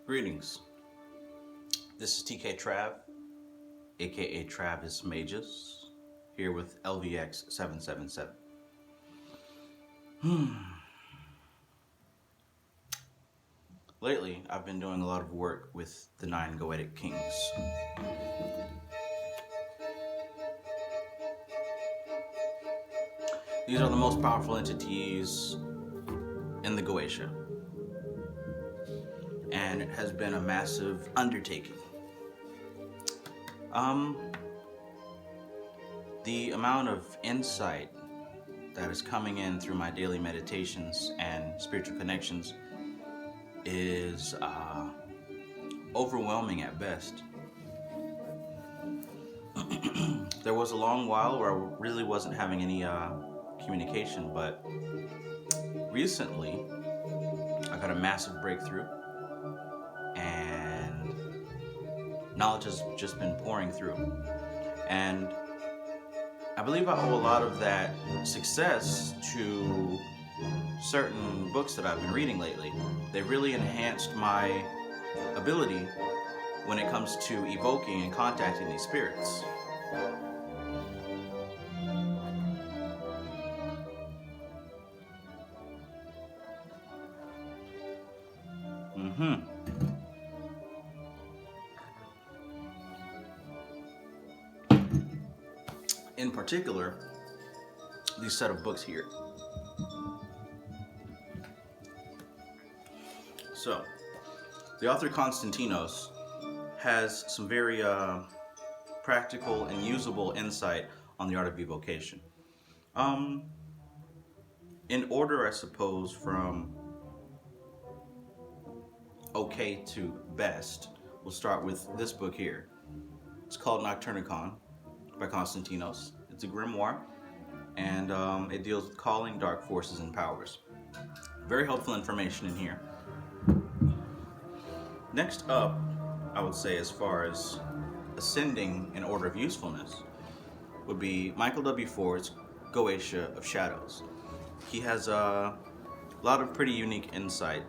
Greetings. This is TKTRAV, aka Travis Magus, here with LVX777. Lately, I've been doing a lot of work with the 9 Goetic Kings. These are the most powerful entities in the Goetia, and it has been a massive undertaking. The amount of insight that is coming in through my daily meditations and spiritual connections is overwhelming at best. There was a long while where I really wasn't having any communication, but recently I got a massive breakthrough and knowledge has just been pouring through. And I believe I owe a lot of that success to certain books that I've been reading lately. They really enhanced my ability when it comes to evoking and contacting these spirits. In particular, these set of books here. So, the author Konstantinos has some very practical and usable insight on the art of evocation. In order, I suppose, from okay to best, we'll start with this book here. It's called Nocturna Khan by Konstantinos. It's a grimoire, and it deals with calling, dark forces, and powers. Very helpful information in here. Next up, I would say, as far as ascending in order of usefulness, would be Michael W. Ford's Goetia of Shadows. He has a lot of pretty unique insight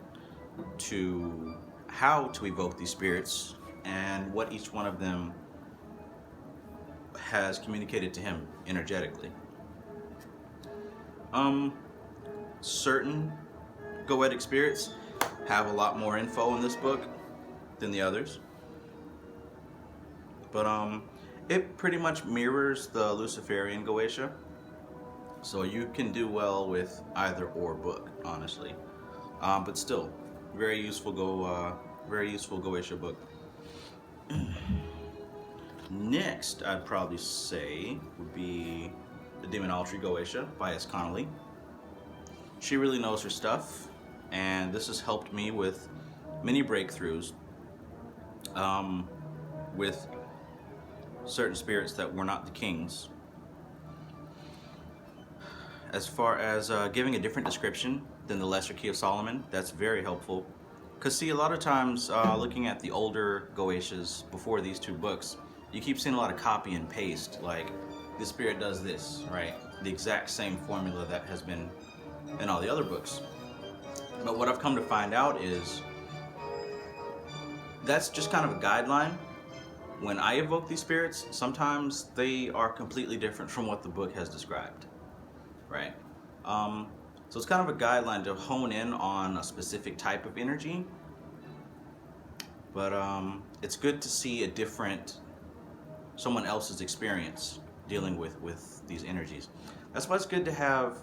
to how to evoke these spirits and what each one of them has communicated to him energetically. Certain Goetic spirits have a lot more info in this book than the others, but it pretty much mirrors the Luciferian Goetia, so you can do well with either or book, honestly. But still, very useful Goetia book. Next, I'd probably say would be the Demonology Goetia by S. Connolly. She really knows her stuff, and this has helped me with many breakthroughs with certain spirits that were not the kings. As far as giving a different description than the Lesser Key of Solomon, that's very helpful. Because see, a lot of times looking at the older Goetias before these two books, you keep seeing a lot of copy and paste, like this spirit does this, right? The exact same formula that has been in all the other books. But what I've come to find out is that's just kind of a guideline. When I evoke these spirits, sometimes they are completely different from what the book has described, right? So it's kind of a guideline to hone in on a specific type of energy, but it's good to see someone else's experience dealing with these energies. That's why it's good to have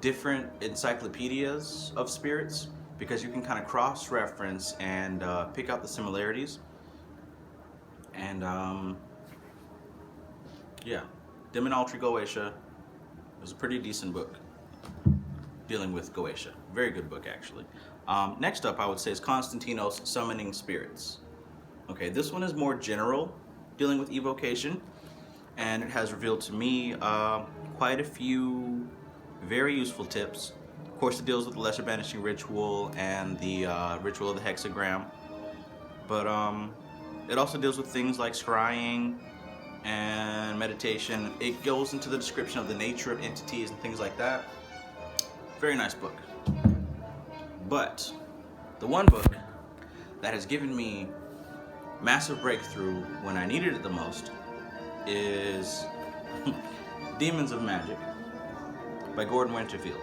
different encyclopedias of spirits, because you can kind of cross-reference and pick out the similarities. And yeah, Demonology Goetia is a pretty decent book dealing with Goetia. Very good book, actually. Next up, I would say, is Konstantinos' Summoning Spirits. Okay, this one is more general, dealing with evocation, and it has revealed to me quite a few very useful tips. Of course, it deals with the Lesser Banishing Ritual and the Ritual of the Hexagram, but it also deals with things like scrying and meditation. It goes into the description of the nature of entities and things like that. Very nice book. But the one book that has given me massive breakthrough when I needed it the most is Demons of Magic by Gordon Winterfield.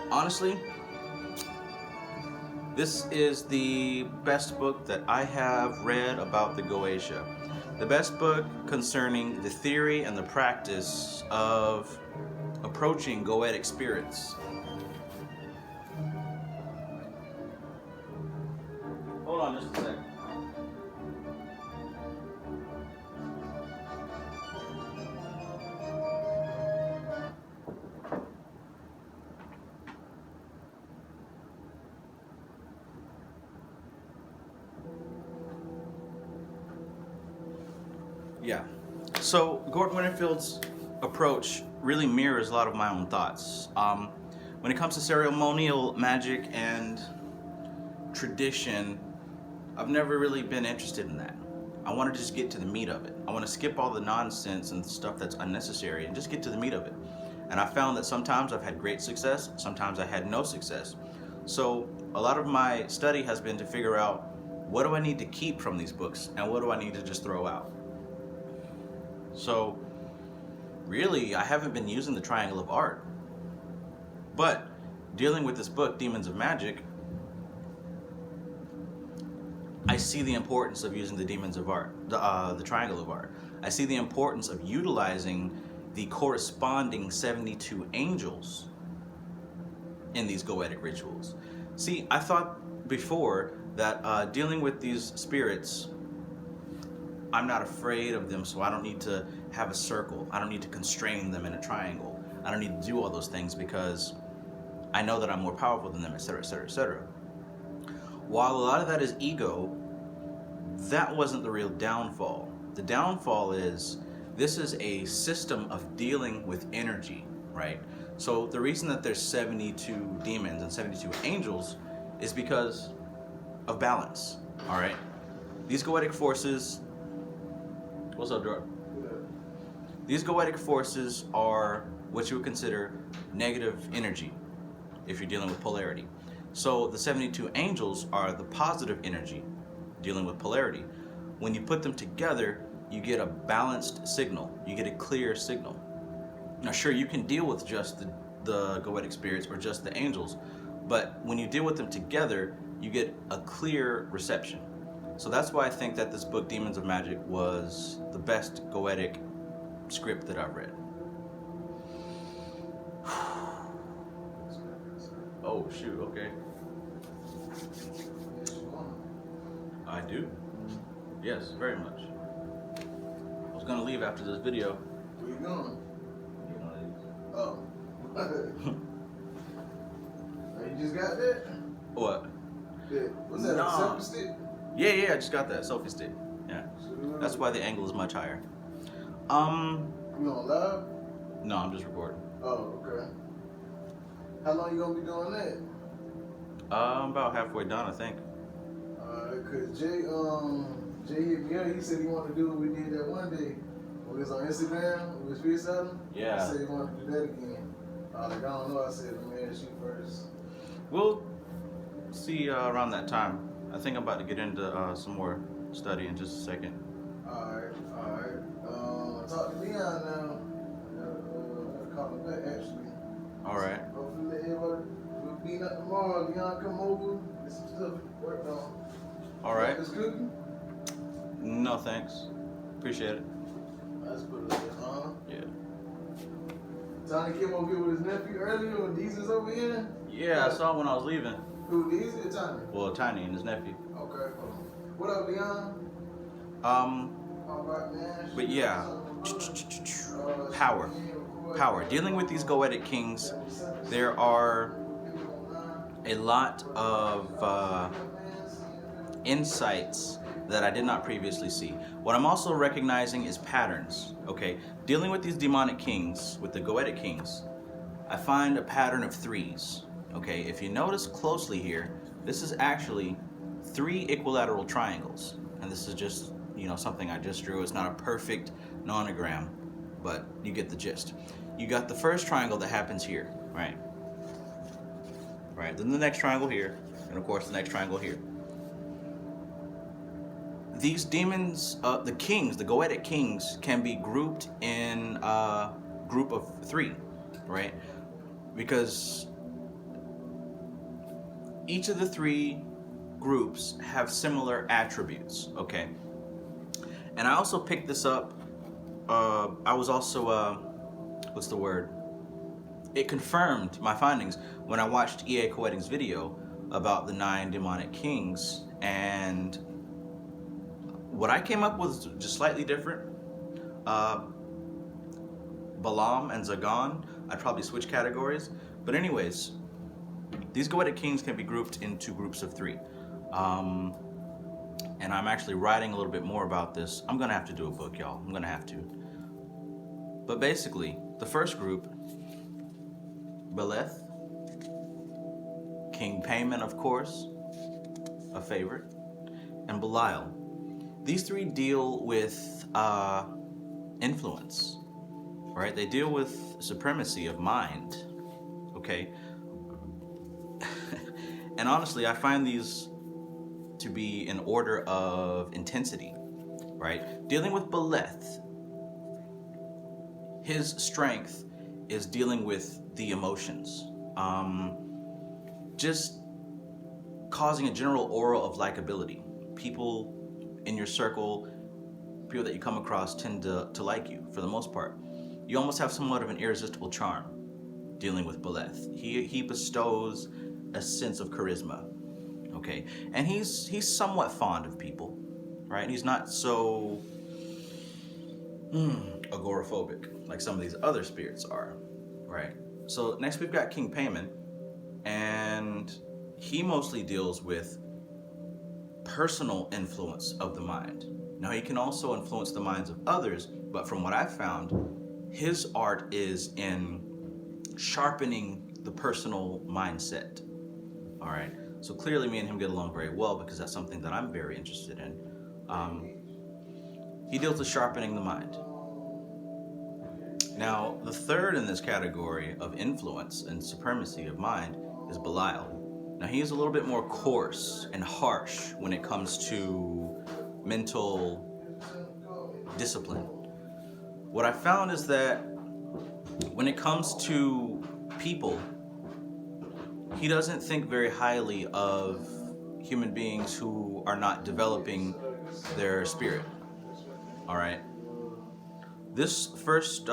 Honestly, this is the best book that I have read about the Goetia. The best book concerning the theory and the practice of approaching Goetic spirits. Hold on just a sec. Yeah. So Gordon Winterfield's approach really mirrors a lot of my own thoughts. When it comes to ceremonial magic and tradition, I've never really been interested in that. I want to just get to the meat of it. I want to skip all the nonsense and stuff that's unnecessary and just get to the meat of it. And I found that sometimes I've had great success, sometimes I had no success. So a lot of my study has been to figure out, what do I need to keep from these books and what do I need to just throw out? So really, I haven't been using the triangle of art. But dealing with this book, Demons of Magic, I see the importance of using the demons of art, the triangle of art. I see the importance of utilizing the corresponding 72 angels in these Goetic rituals. See, I thought before that dealing with these spirits, I'm not afraid of them, so I don't need to have a circle. I don't need to constrain them in a triangle. I don't need to do all those things because I know that I'm more powerful than them, etc., etc., etc. While a lot of that is ego, that wasn't the real downfall. The downfall is this is a system of dealing with energy, right? So the reason that there's 72 demons and 72 angels is because of balance, all right? These Goetic forces, what's up, Drew? These Goetic forces are what you would consider negative energy if you're dealing with polarity. So the 72 angels are the positive energy dealing with polarity. When you put them together, you get a balanced signal. You get a clear signal. Now, sure, you can deal with just the Goetic spirits or just the angels, but when you deal with them together, you get a clear reception. So that's why I think that this book, Demons of Magic, was the best Goetic script that I've read. Oh, shoot, okay. I do. Yes, very much. I was gonna leave after this video. Where you going? Oh. You just got that? What? Yeah. What's that, Nah. a selfie stick? Yeah, I just got that selfie stick. Yeah. That's why the angle is much higher. You on live? No, I'm just recording. Oh, okay. How long you gonna be doing that? I'm about halfway done, I think. Cause Jay hit me up. He said he wanted to do what we did that one day. We was on Instagram. We was freestyling. Yeah. He said he wanted to do that again. I don't know. I said, let me ask you first. We'll see around that time. I think I'm about to get into some more study in just a second. Alright. Talk to Leon now. Call him back actually. Alright. Hopefully let everybody we'll beat up tomorrow. Leon come over. Get some stuff worked on. Alright. It's cooking? No thanks. Appreciate it. I just put it there, huh? Yeah. Tony came over here with his nephew earlier when Deezus over here. Yeah, I saw him when I was leaving. Who, Deezus or Tony? Well, Tiny and his nephew. Okay. What up, Leon? Alright, man. But yeah. Power. Dealing with these Goetic kings, there are a lot of insights that I did not previously see. What I'm also recognizing is patterns, okay? Dealing with these demonic kings, with the Goetic kings, I find a pattern of threes, okay? If you notice closely here, this is actually 3 equilateral triangles. And this is just, something I just drew. It's not a perfect nonogram, but you get the gist. You got the first triangle that happens here, right? Right, then the next triangle here, and and of course the next triangle here. These demons, the kings, the Goetic kings, can be grouped in a group of 3, right? Because each of the 3 groups have similar attributes, okay? And I also picked this up, I was also, what's the word? It confirmed my findings when I watched E.A. Koetting's video about the 9 demonic kings, and what I came up with was just slightly different. Balaam and Zagan, I'd probably switch categories. But anyways, these Goetic kings can be grouped into groups of 3. And I'm actually writing a little bit more about this. I'm gonna have to do a book, y'all. I'm gonna have to. But basically, the first group, Beleth, King Payman, of course, a favorite, and Belial. These 3 deal with influence, right? They deal with supremacy of mind, okay? And honestly, I find these to be in order of intensity, right? Dealing with Beleth, his strength is dealing with the emotions, just causing a general aura of likability. People in your circle, people that you come across, tend to like you for the most part. You almost have somewhat of an irresistible charm dealing with Beleth. He bestows a sense of charisma, okay? And he's somewhat fond of people, right? He's not so agoraphobic like some of these other spirits are, right? So next we've got King Payman, and he mostly deals with personal influence of the mind. Now he can also influence the minds of others, but from what I've found, his art is in sharpening the personal mindset. All right, so clearly me and him get along very well because that's something that I'm very interested in. He deals with sharpening the mind. Now, the third in this category of influence and supremacy of mind is Belial. Now, he is a little bit more coarse and harsh when it comes to mental discipline. What I found is that when it comes to people, he doesn't think very highly of human beings who are not developing their spirit. All right. This first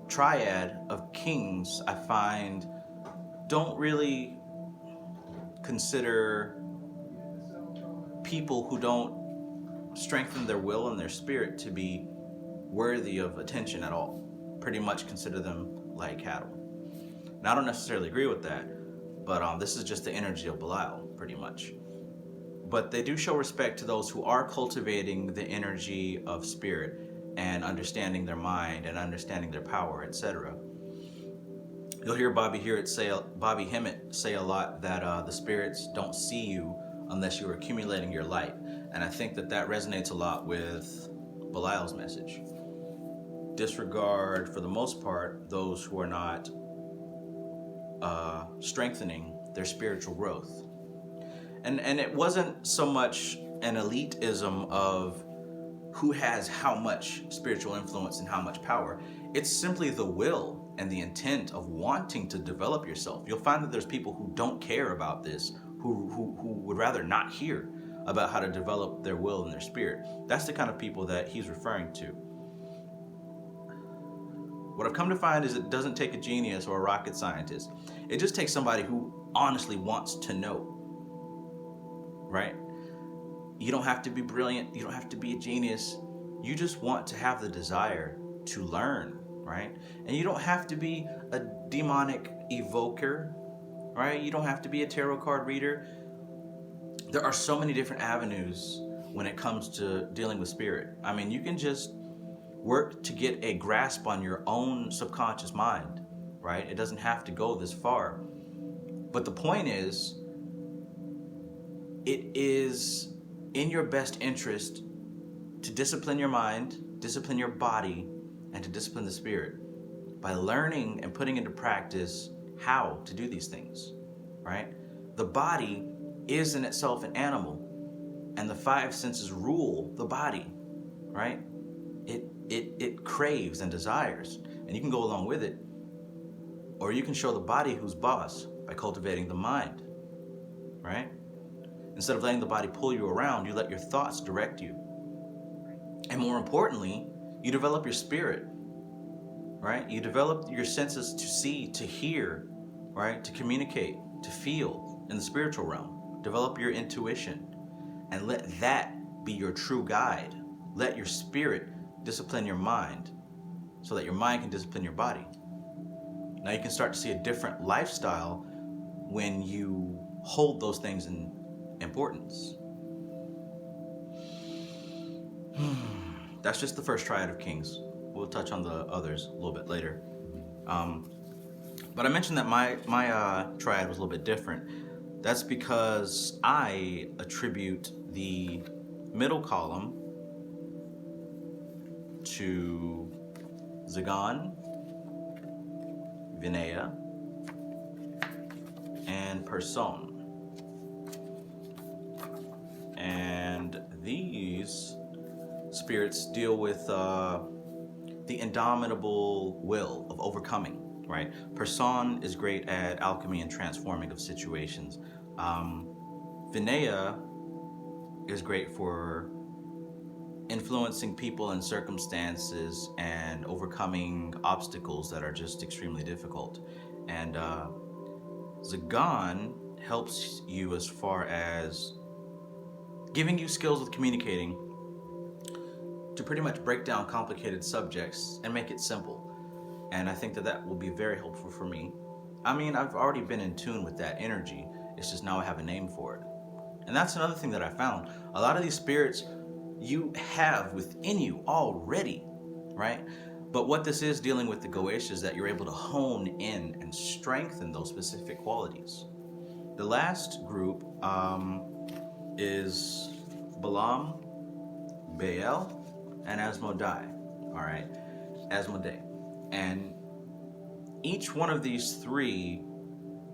triad of kings, I find, don't really consider people who don't strengthen their will and their spirit to be worthy of attention at all. Pretty much consider them like cattle. Now, I don't necessarily agree with that, but this is just the energy of Belial, pretty much. But they do show respect to those who are cultivating the energy of spirit and understanding their mind and understanding their power, etc. You'll hear Bobby Hemmett say a lot that the spirits don't see you unless you're accumulating your light. And I think that resonates a lot with Belial's message. Disregard, for the most part, those who are not strengthening their spiritual growth. And it wasn't so much an elitism of who has how much spiritual influence and how much power. It's simply the will and the intent of wanting to develop yourself. You'll find that there's people who don't care about this, who would rather not hear about how to develop their will and their spirit. That's the kind of people that he's referring to. What I've come to find is it doesn't take a genius or a rocket scientist. It just takes somebody who honestly wants to know, right? You don't have to be brilliant. You don't have to be a genius. You just want to have the desire to learn, right? And you don't have to be a demonic evoker, right? You don't have to be a tarot card reader. There are so many different avenues when it comes to dealing with spirit. I mean, you can just work to get a grasp on your own subconscious mind, right? It doesn't have to go this far. But the point is, it is in your best interest to discipline your mind, discipline your body, and to discipline the spirit by learning and putting into practice how to do these things, right? The body is in itself an animal, and the five senses rule the body, right? It craves and desires, and you can go along with it, or you can show the body who's boss by cultivating the mind, right? Instead of letting the body pull you around, you let your thoughts direct you. And more importantly, you develop your spirit, right? You develop your senses to see, to hear, right? To communicate, to feel in the spiritual realm. Develop your intuition and let that be your true guide. Let your spirit discipline your mind so that your mind can discipline your body. Now you can start to see a different lifestyle when you hold those things in importance. That's just the first triad of kings. We'll touch on the others a little bit later. But I mentioned that my triad was a little bit different. That's because I attribute the middle column to Zagan, Vinaya, and Person. And these spirits deal with the indomitable will of overcoming, right? Person is great at alchemy and transforming of situations. Vinaya is great for influencing people and circumstances and overcoming obstacles that are just extremely difficult. And Zagan helps you as far as giving you skills with communicating to pretty much break down complicated subjects and make it simple. And I think that that will be very helpful for me. I mean, I've already been in tune with that energy. It's just now I have a name for it. And that's another thing that I found. A lot of these spirits you have within you already, right? But what this is dealing with the Goetia is that you're able to hone in and strengthen those specific qualities. The last group is Belial, Belial, and Asmodei, all right? Asmodei. And each one of these three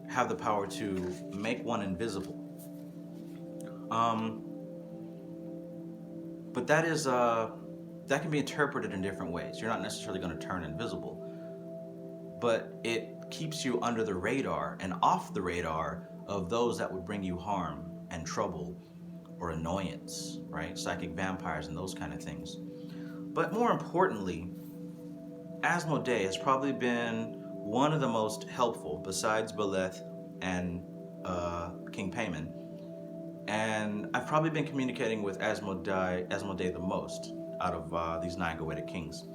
have the power to make one invisible. But that is that can be interpreted in different ways. You're not necessarily going to turn invisible, but it keeps you under the radar and off the radar of those that would bring you harm and trouble or annoyance, right? Psychic vampires and those kind of things. But more importantly, Asmodei has probably been one of the most helpful besides Beleth and King Payman. And I've probably been communicating with Asmodei the most out of these 9 Goetic kings.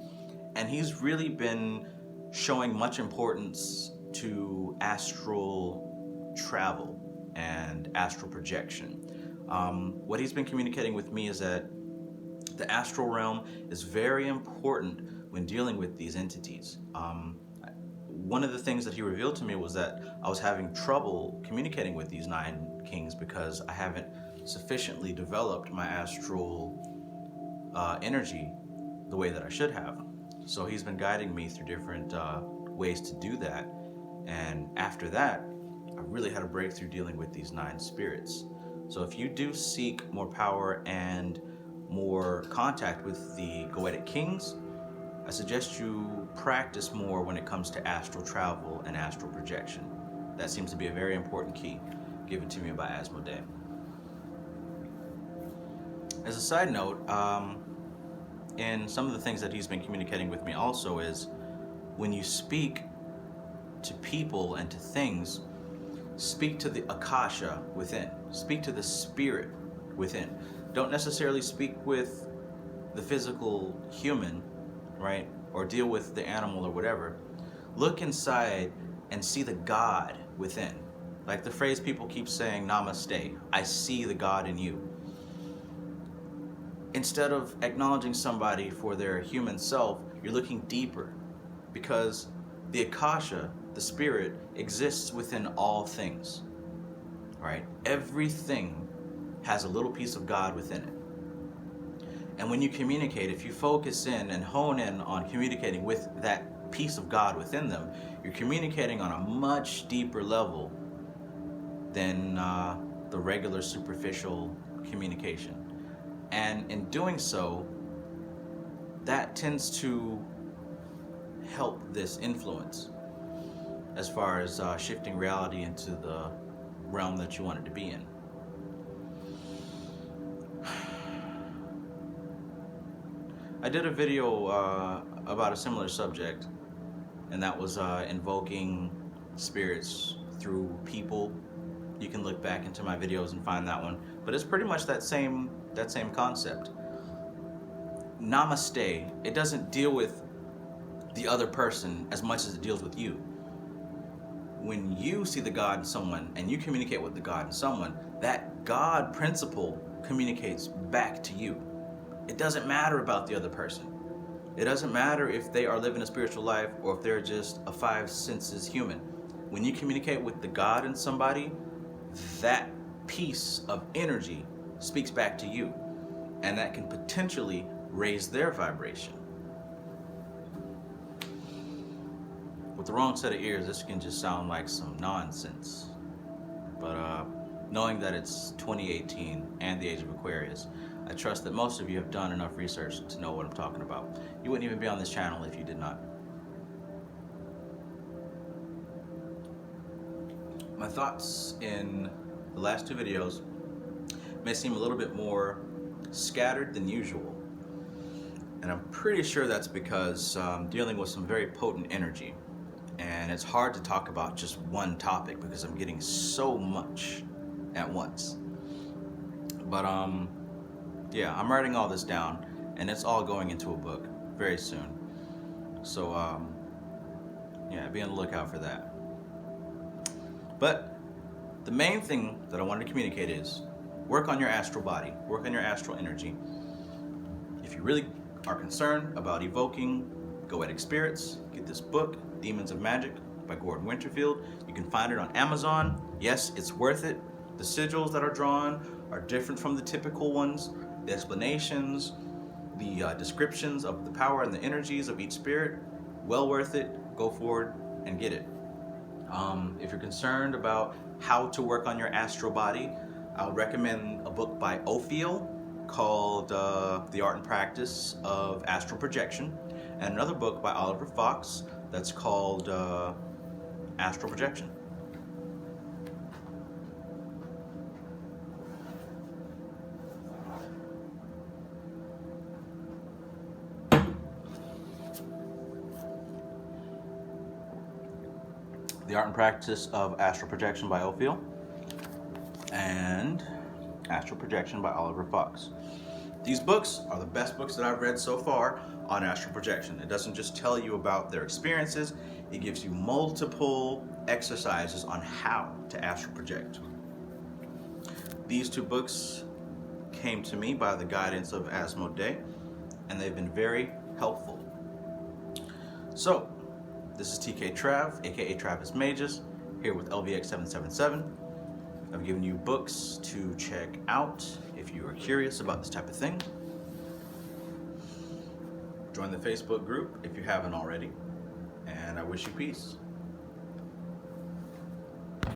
And he's really been showing much importance to astral travel and astral projection. What he's been communicating with me is that the astral realm is very important when dealing with these entities. One of the things that he revealed to me was that I was having trouble communicating with these 9 kings because I haven't sufficiently developed my astral energy the way that I should have. So he's been guiding me through different ways to do that. And after that, I really had a breakthrough dealing with these 9 spirits. So if you do seek more power and more contact with the Goetic kings, I suggest you practice more when it comes to astral travel and astral projection. That seems to be a very important key given to me by Asmodei. As a side note, and some of the things that he's been communicating with me also is when you speak to people and to things, speak to the Akasha within. Speak to the spirit within. Don't necessarily speak with the physical human, right? Or deal with the animal or whatever. Look inside and see the God within. Like the phrase people keep saying, namaste, I see the God in you. Instead of acknowledging somebody for their human self, you're looking deeper because the Akasha, the spirit, exists within all things, right? Everything has a little piece of God within it. And when you communicate, if you focus in and hone in on communicating with that piece of God within them, you're communicating on a much deeper level than the regular superficial communication. And in doing so, that tends to help this influence as far as shifting reality into the realm that you want it to be in. I did a video about a similar subject, and that was invoking spirits through people. You can look back into my videos and find that one, but it's pretty much that same concept. Namaste, it doesn't deal with the other person as much as it deals with you. When you see the God in someone and you communicate with the God in someone, that God principle communicates back to you. It doesn't matter about the other person. It doesn't matter if they are living a spiritual life or if they're just a five senses human. When you communicate with the God in somebody, that piece of energy speaks back to you, and that can potentially raise their vibration. With the wrong set of ears, this can just sound like some nonsense. But knowing that it's 2018 and the age of Aquarius, I trust that most of you have done enough research to know what I'm talking about. You wouldn't even be on this channel if you did not. My thoughts in the last two videos may seem a little bit more scattered than usual. And I'm pretty sure that's because I'm dealing with some very potent energy. And it's hard to talk about just one topic because I'm getting so much at once. But yeah, I'm writing all this down, and it's all going into a book very soon. So yeah, be on the lookout for that. But the main thing that I wanted to communicate is work on your astral body, work on your astral energy. If you really are concerned about evoking Goetic spirits, get this book, Demons of Magic by Gordon Winterfield. You can find it on Amazon. Yes, it's worth it. The sigils that are drawn are different from the typical ones. The explanations, the descriptions of the power and the energies of each spirit, well worth it. Go forward and get it. If you're concerned about how to work on your astral body, I'll recommend a book by Ophiel called The Art and Practice of Astral Projection, and another book by Oliver Fox that's called Astral Projection. The Art and Practice of Astral Projection by Ophiel, and Astral Projection by Oliver Fox. These books are the best books that I've read so far on astral projection. It doesn't just tell you about their experiences, it gives you multiple exercises on how to astral project. These two books came to me by the guidance of Asmodei, and they've been very helpful. So, this is TKTRAV, aka Travis Magus, here with LVX777. I've given you books to check out if you are curious about this type of thing. Join the Facebook group if you haven't already, and I wish you peace.